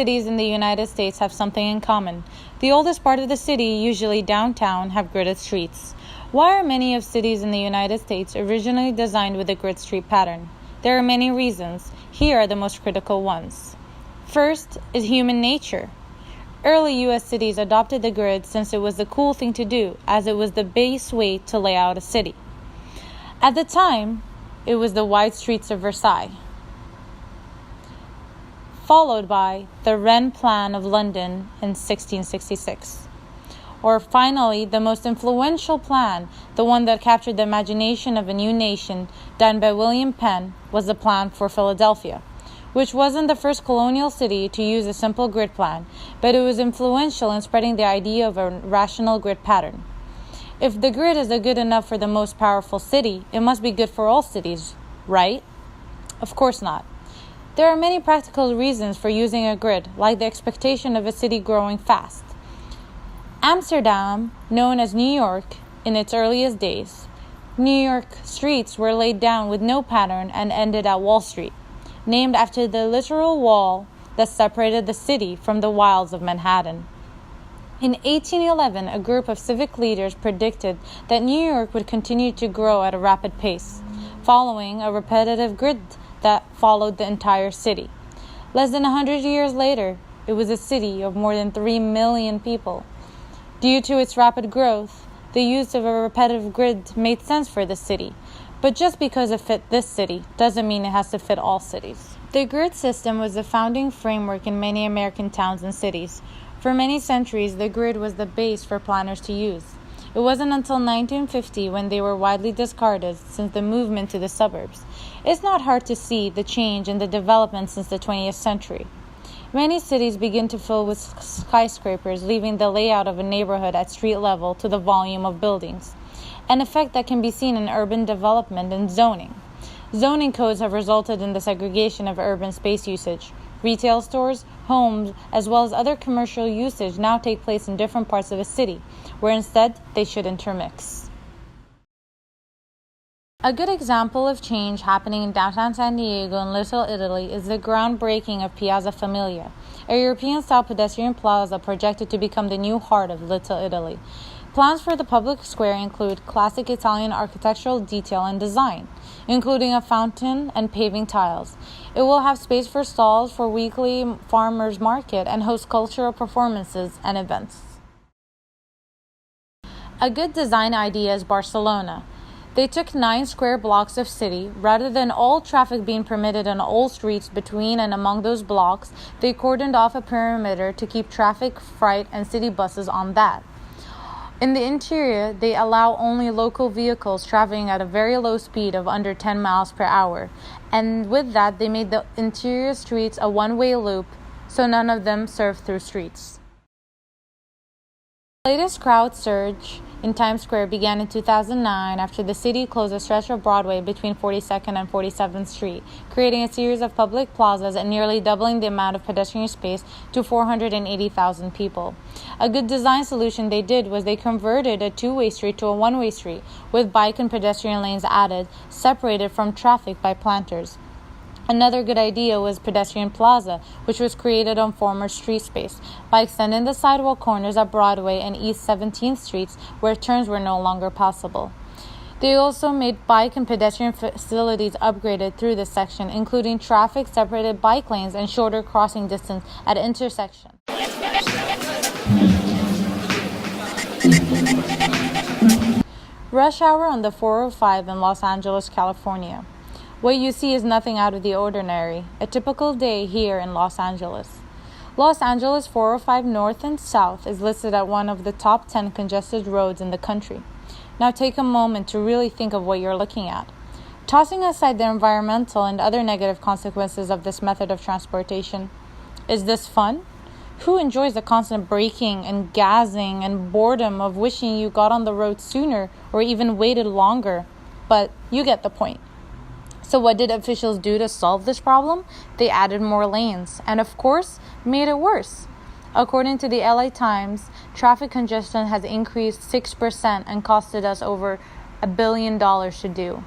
cities in the United States have something in common. The oldest part of the city, usually downtown, have gridded streets. Why are many of cities in the United States originally designed with a grid street pattern? There are many reasons. Here are the most critical ones. First is human nature. Early U.S. cities adopted the grid since it was the cool thing to do, as it was the base way to lay out a city. At the time, it was the wide streets of Versailles, followed by the Wren Plan of London in 1666. Or finally, the most influential plan, the one that captured the imagination of a new nation, done by William Penn, was the plan for Philadelphia, which wasn't the first colonial city to use a simple grid plan, but it was influential in spreading the idea of a rational grid pattern. If the grid is good enough for the most powerful city, it must be good for all cities, right? Of course not. There are many practical reasons for using a grid, like the expectation of a city growing fast. Amsterdam, known as New York in its earliest days, New York streets were laid down with no pattern and ended at Wall Street, named after the literal wall that separated the city from the wilds of Manhattan. In 1811, a group of civic leaders predicted that New York would continue to grow at a rapid pace, following a repetitive grid that followed the entire city. Less than 100 years later, it was a city of more than 3 million people. Due to its rapid growth, the use of a repetitive grid made sense for the city, but just because it fit this city doesn't mean it has to fit all cities. The grid system was the founding framework in many American towns and cities. For many centuries, the grid was the base for planners to use. It wasn't until 1950 when they were widely discarded since the movement to the suburbs. It's not hard to see the change in the development since the 20th century. Many cities begin to fill with skyscrapers, leaving the layout of a neighborhood at street level to the volume of buildings, an effect that can be seen in urban development and zoning. Zoning codes have resulted in the segregation of urban space usage. Retail stores, homes, as well as other commercial usage now take place in different parts of a city, where instead they should intermix. A good example of change happening in downtown San Diego and Little Italy is the groundbreaking of Piazza Familia, a European-style pedestrian plaza projected to become the new heart of Little Italy. Plans for the public square include classic Italian architectural detail and design, including a fountain and paving tiles. It will have space for stalls for weekly farmers market and host cultural performances and events. A good design idea is Barcelona. They took 9 square blocks of city. Rather than all traffic being permitted on all streets between and among those blocks, they cordoned off a perimeter to keep traffic, freight, and city buses on that. In the interior, they allow only local vehicles traveling at a very low speed of under 10 miles per hour. And with that, they made the interior streets a one-way loop, so none of them serve through streets. The latest crowd surge in Times Square began in 2009 after the city closed a stretch of Broadway between 42nd and 47th Street, creating a series of public plazas and nearly doubling the amount of pedestrian space to 480,000 people. A good design solution they did was they converted a two-way street to a one-way street, with bike and pedestrian lanes added, separated from traffic by planters. Another good idea was Pedestrian Plaza, which was created on former street space by extending the sidewalk corners at Broadway and East 17th Streets where turns were no longer possible. They also made bike and pedestrian facilities upgraded through this section, including traffic-separated bike lanes and shorter crossing distance at intersections. Rush hour on the 405 in Los Angeles, California. What you see is nothing out of the ordinary, a typical day here in Los Angeles. Los Angeles 405 North and South is listed at one of the top 10 congested roads in the country. Now take a moment to really think of what you're looking at. Tossing aside the environmental and other negative consequences of this method of transportation, is this fun? Who enjoys the constant braking and gassing and boredom of wishing you got on the road sooner or even waited longer? But you get the point. So what did officials do to solve this problem? They added more lanes and, of course, made it worse. According to the LA Times, traffic congestion has increased 6% and costed us over $1 billion to do.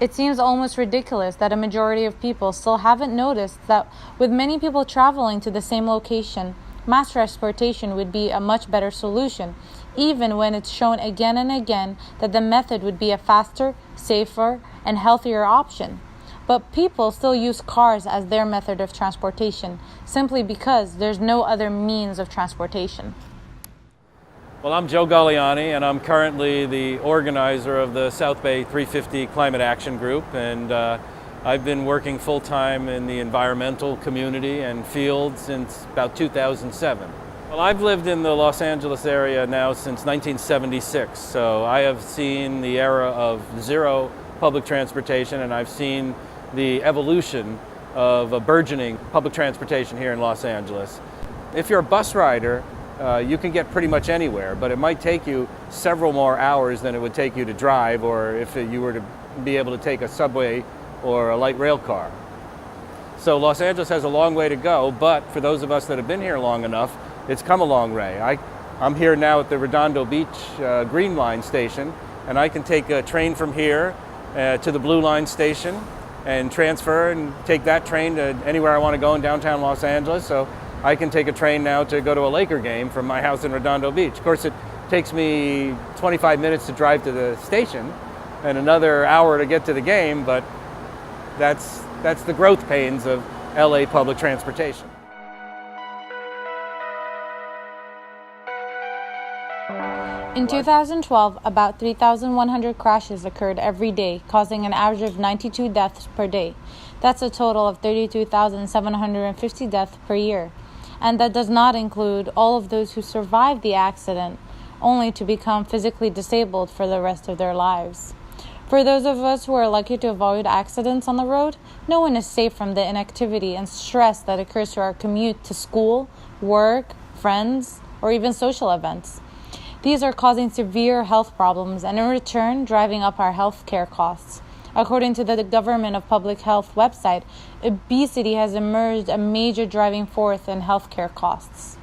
It seems almost ridiculous that a majority of people still haven't noticed that with many people traveling to the same location, mass transportation would be a much better solution, even when it's shown again and again that the method would be a faster, safer, and healthier option. But people still use cars as their method of transportation, simply because there's no other means of transportation. Well, I'm Joe Galliani, and I'm currently the organizer of the South Bay 350 Climate Action Group, and I've been working full-time in the environmental community and field since about 2007. Well, I've lived in the Los Angeles area now since 1976, so I have seen the era of zero public transportation, and I've seen the evolution of a burgeoning public transportation here in Los Angeles. If you're a bus rider, you can get pretty much anywhere, but it might take you several more hours than it would take you to drive, or if you were to be able to take a subway or a light rail car. So Los Angeles has a long way to go, but for those of us that have been here long enough, it's come a long way. I'm here now at the Redondo Beach Green Line station, and I can take a train from here to the Blue Line station and transfer and take that train to anywhere I want to go in downtown Los Angeles. So I can take a train now to go to a Laker game from my house in Redondo Beach. Of course, it takes me 25 minutes to drive to the station and another hour to get to the game, but that's the growth pains of LA public transportation. In 2012, about 3,100 crashes occurred every day, causing an average of 92 deaths per day. That's a total of 32,750 deaths per year. And that does not include all of those who survived the accident, only to become physically disabled for the rest of their lives. For those of us who are lucky to avoid accidents on the road, no one is safe from the inactivity and stress that occurs to our commute to school, work, friends, or even social events. These are causing severe health problems and in return driving up our health care costs. According to the Government of Public Health website, obesity has emerged a major driving force in healthcare costs.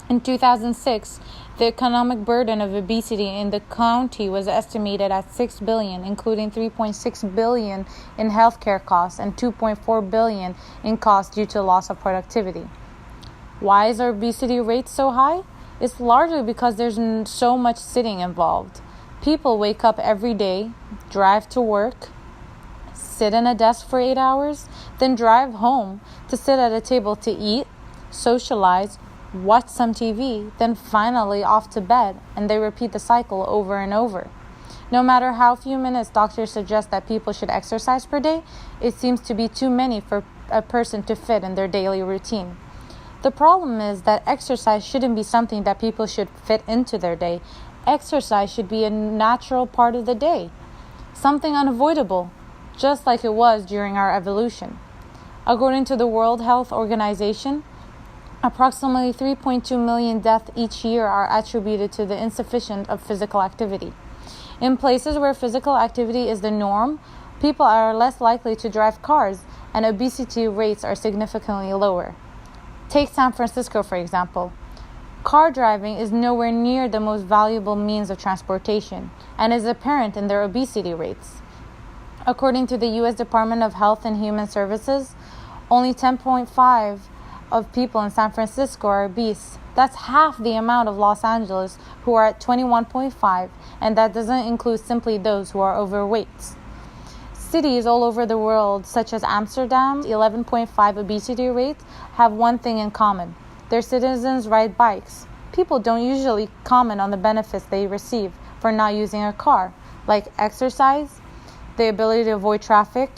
In 2006, the economic burden of obesity in the county was estimated at $6 billion, including $3.6 billion in healthcare costs and $2.4 billion in costs due to loss of productivity. Why is our obesity rate so high? It's largely because there's so much sitting involved. People wake up every day, drive to work, sit in a desk for 8 hours, then drive home to sit at a table to eat, socialize, watch some TV, then finally off to bed, and they repeat the cycle over and over. No matter how few minutes doctors suggest that people should exercise per day, it seems to be too many for a person to fit in their daily routine. The problem is that exercise shouldn't be something that people should fit into their day. Exercise should be a natural part of the day, something unavoidable, just like it was during our evolution. According to the World Health Organization, approximately 3.2 million deaths each year are attributed to the insufficiency of physical activity. In places where physical activity is the norm, people are less likely to drive cars, and obesity rates are significantly lower. Take San Francisco, for example. Car driving is nowhere near the most valuable means of transportation and is apparent in their obesity rates. According to the U.S. Department of Health and Human Services, only 10.5% of people in San Francisco are obese. That's half the amount of Los Angeles, who are at 21.5%, and that doesn't include simply those who are overweight. Cities all over the world, such as Amsterdam's 11.5% obesity rate, have one thing in common. Their citizens ride bikes. People don't usually comment on the benefits they receive for not using a car, like exercise, the ability to avoid traffic,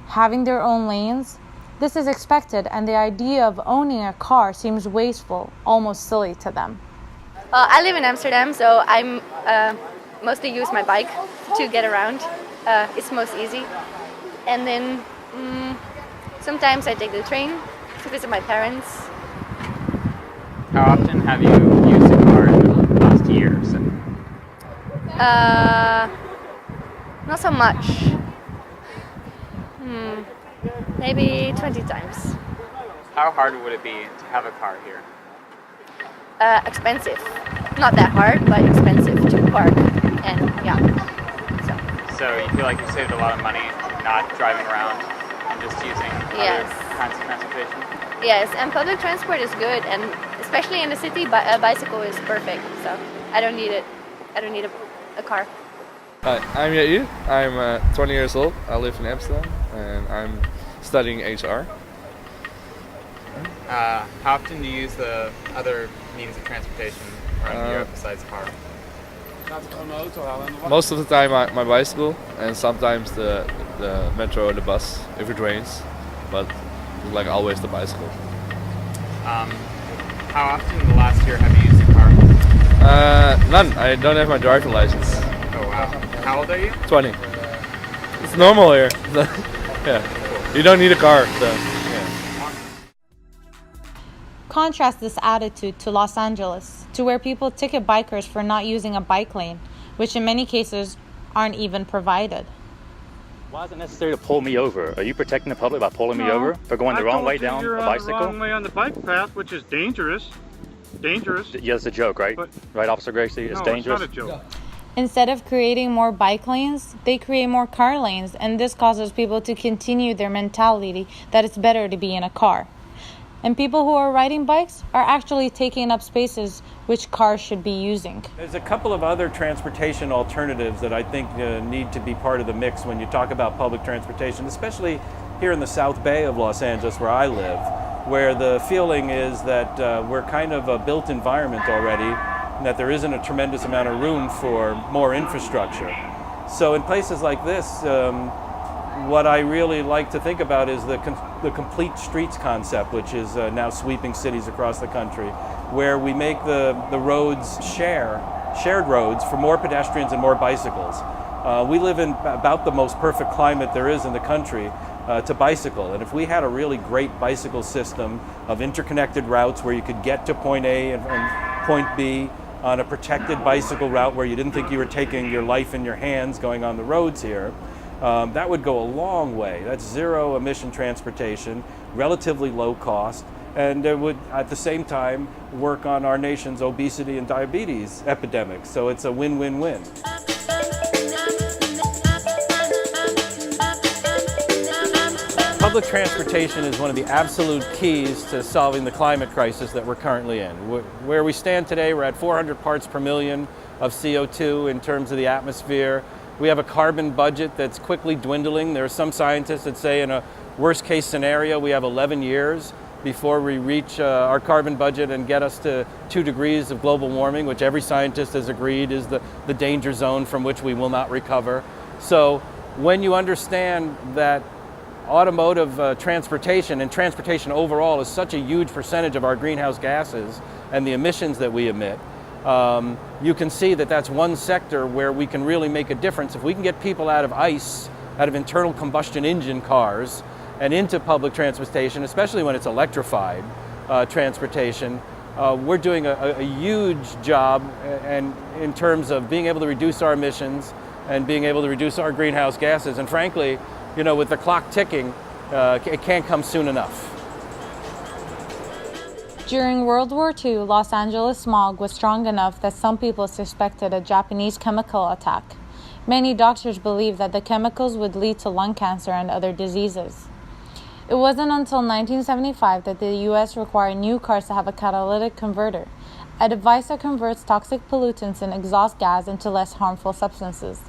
having their own lanes. This is expected, and the idea of owning a car seems wasteful, almost silly to them. Well, I live in Amsterdam, so I mostly use my bike to get around. It's most easy. And then sometimes I take the train to visit my parents. How often have you used a car in the last year or so? Not so much. Maybe 20 times. How hard would it be to have a car here? Expensive. Not that hard, but expensive to park. And yeah. So you feel like you saved a lot of money not driving around and just using Yes. other kinds of transportation? Yes, and public transport is good, and especially in the city, a bicycle is perfect. So I don't need it. I don't need a car. Hi, I'm Yair. I'm 20 years old. I live in Amsterdam, and I'm studying HR. How often do you use the other means of transportation around Europe besides car? Most of the time, my bicycle, and sometimes the metro or the bus if it rains. But like always, the bicycle. How often in the last year have you used a car? None. I don't have my driving license. Oh wow. How old are you? 20. It's normal here. Yeah. You don't need a car. So, yeah. Contrast this attitude to Los Angeles, to where people ticket bikers for not using a bike lane, which in many cases aren't even provided. Why is it necessary to pull me over? Are you protecting the public by pulling me over for going the wrong way down a bicycle? The wrong way on the bike path, which is dangerous. Dangerous. Yeah, it's a joke, right? Right, Officer Gracie? It's dangerous. It's not a joke. Instead of creating more bike lanes, they create more car lanes, and this causes people to continue their mentality that it's better to be in a car. And people who are riding bikes are actually taking up spaces which cars should be using. There's a couple of other transportation alternatives that I think need to be part of the mix when you talk about public transportation, especially here in the South Bay of Los Angeles where I live, where the feeling is that we're kind of a built environment already, and that there isn't a tremendous amount of room for more infrastructure. So in places like this, what I really like to think about is the complete streets concept, which is now sweeping cities across the country, where we make the roads shared roads for more pedestrians and more bicycles. We live in about the most perfect climate there is in the country to bicycle, and if we had a really great bicycle system of interconnected routes where you could get to point A and point B on a protected bicycle route where you didn't think you were taking your life in your hands going on the roads here, that would go a long way. That's zero emission transportation, relatively low cost, and it would at the same time work on our nation's obesity and diabetes epidemic. So it's a win-win-win. Public transportation is one of the absolute keys to solving the climate crisis that we're currently in. Where we stand today, we're at 400 parts per million of CO2 in terms of the atmosphere. We have a carbon budget that's quickly dwindling. There are some scientists that say in a worst case scenario, we have 11 years before we reach our carbon budget and get us to 2 degrees of global warming, which every scientist has agreed is the danger zone from which we will not recover. So when you understand that automotive transportation and transportation overall is such a huge percentage of our greenhouse gases and the emissions that we emit, you can see that that's one sector where we can really make a difference. If we can get people out of ICE, out of internal combustion engine cars, and into public transportation, especially when it's electrified transportation, we're doing a huge job and in terms of being able to reduce our emissions and being able to reduce our greenhouse gases. And frankly, you know, with the clock ticking, it can't come soon enough. During World War II, Los Angeles smog was strong enough that some people suspected a Japanese chemical attack. Many doctors believed that the chemicals would lead to lung cancer and other diseases. It wasn't until 1975 that the U.S. required new cars to have a catalytic converter, a device that converts toxic pollutants in exhaust gas into less harmful substances.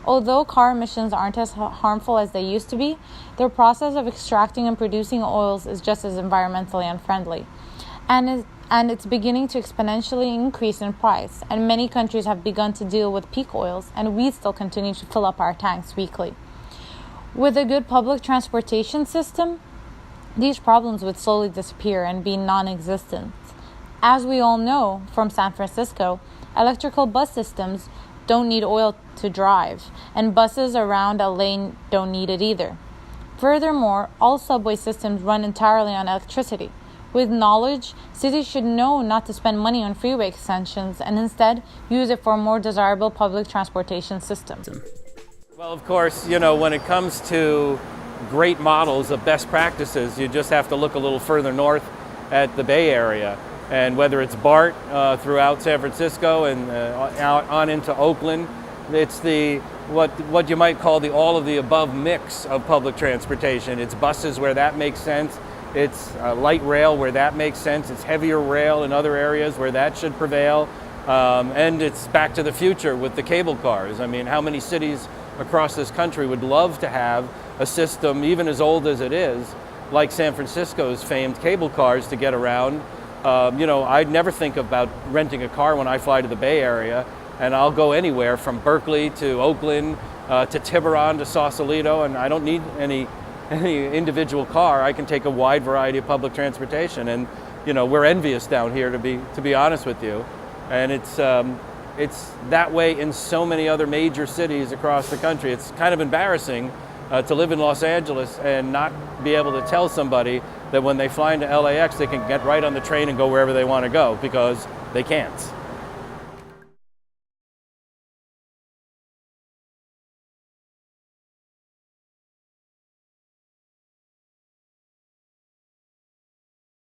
Although car emissions aren't as harmful as they used to be, the process of extracting and producing oils is just as environmentally unfriendly. And it's beginning to exponentially increase in price, and many countries have begun to deal with peak oils, and we still continue to fill up our tanks weekly. With a good public transportation system, these problems would slowly disappear and be non-existent. As we all know from San Francisco, electrical bus systems don't need oil to drive, and buses around LA don't need it either. Furthermore, all subway systems run entirely on electricity. With knowledge, cities should know not to spend money on freeway extensions and instead use it for a more desirable public transportation system. Well, of course, you know, when it comes to great models of best practices, you just have to look a little further north at the Bay Area. And whether it's BART throughout San Francisco and out on into Oakland, It's the what you might call the all of the above mix of public transportation. It's buses where that makes sense. It's light rail where that makes sense. It's heavier rail in other areas where that should prevail. And it's back to the future with the cable cars. I mean, how many cities across this country would love to have a system, even as old as it is, like San Francisco's famed cable cars to get around? You know, I'd never think about renting a car when I fly to the Bay Area, and I'll go anywhere from Berkeley to Oakland to Tiburon to Sausalito, and I don't need any individual car. I can take a wide variety of public transportation, and you know, we're envious down here, to be honest with you. And it's that way in so many other major cities across the country. It's kind of embarrassing to live in Los Angeles and not be able to tell somebody that when they fly into LAX, they can get right on the train and go wherever they want to go, because they can't.